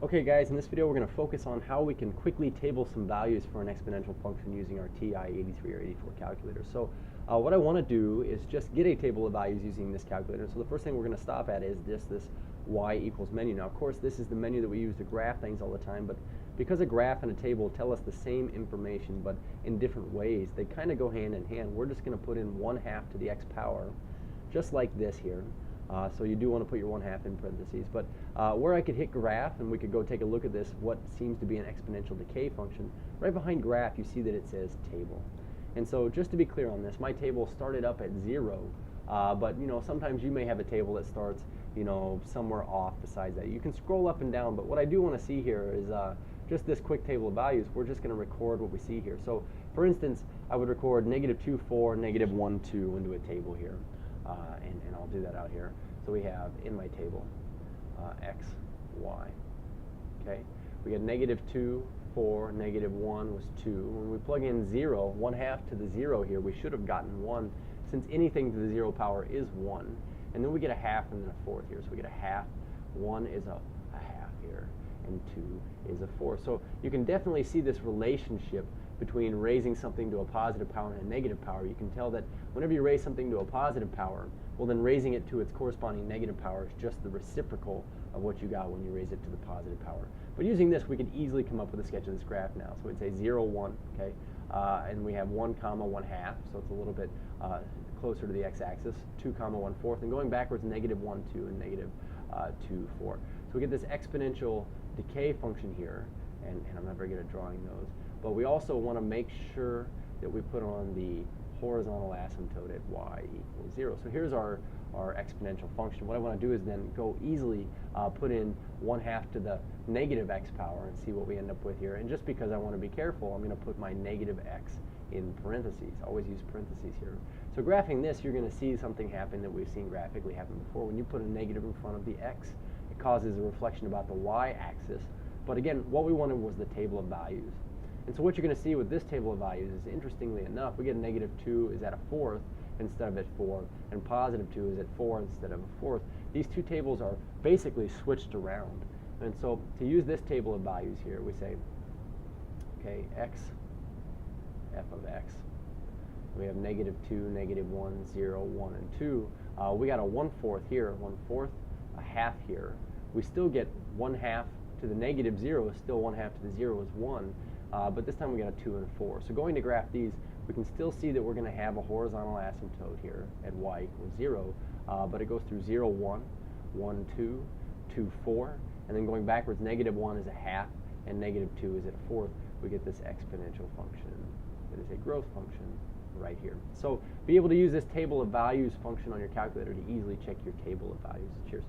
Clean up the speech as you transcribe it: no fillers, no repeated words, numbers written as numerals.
Okay guys, in this video we're going to focus on how we can quickly table some values for an exponential function using our TI-83 or 84 calculator. So what I want to do is just get a table of values using this calculator. So the first thing we're going to stop at is this y equals menu. Now of course this is the menu that we use to graph things all the time, but because a graph and a table tell us the same information but in different ways, they kind of go hand in hand. We're just going to put in 1/2 to the x power, just like this here. So you do want to put your 1/2 in parentheses, but where I could hit graph and we could go take a look at this, what seems to be an exponential decay function, right behind graph you see that it says table. And so just to be clear on this, my table started up at 0, but sometimes you may have a table that starts somewhere off besides that. You can scroll up and down, but what I do want to see here is just this quick table of values. We're just going to record what we see here. So for instance, I would record -2, 4, -1, 2 into a table here. And I'll do that out here. So we have in my table x, y. Okay, we get -2, 4, -1 was 2. When we plug in 0, 1/2 to the 0 here, we should have gotten 1, since anything to the 0 power is 1. And then we get a 1/2 and then a 4th here. So we get a 1/2. 1 is a 1/2 here, and 2 is a 4. So you can definitely see this relationship between raising something to a positive power and a negative power. You can tell that whenever you raise something to a positive power, well then raising it to its corresponding negative power is just the reciprocal of what you got when you raise it to the positive power. But using this, we could easily come up with a sketch of this graph now. So we'd say 0, 1, okay, and we have 1, 1/2, so it's a little bit closer to the x-axis, 2, 1/4, and going backwards, -1, 2, and -2, 4. So we get this exponential decay function here, and I'm not very good at drawing those. But we also want to make sure that we put on the horizontal asymptote at y equals 0. So here's our exponential function. What I want to do is then go easily put in 1/2 to the negative x power and see what we end up with here. And just because I want to be careful, I'm going to put my -x in parentheses. Always use parentheses here. So graphing this, you're going to see something happen that we've seen graphically happen before. When you put a negative in front of the x, it causes a reflection about the y-axis. But again, what we wanted was the table of values. And so what you're going to see with this table of values is, interestingly enough, we get a -2 is at a 4th instead of at 4, and +2 is at 4 instead of a 4th. These two tables are basically switched around. And so to use this table of values here, we say, okay, x, f of x. We have -2, -1, 0, 1, and 2. We got a 1/4 here, 1/4, a 1/2 here. We still get 1/2 to the -0 is still 1/2 to the 0 is 1. But this time we got a 2 and a 4. So going to graph these, we can still see that we're going to have a horizontal asymptote here at y equals 0, but it goes through 0, 1, 1, 2, 2, 4, and then going backwards, -1 is a 1/2, and -2 is at a 4th. We get this exponential function that is a growth function right here. So be able to use this table of values function on your calculator to easily check your table of values. Cheers.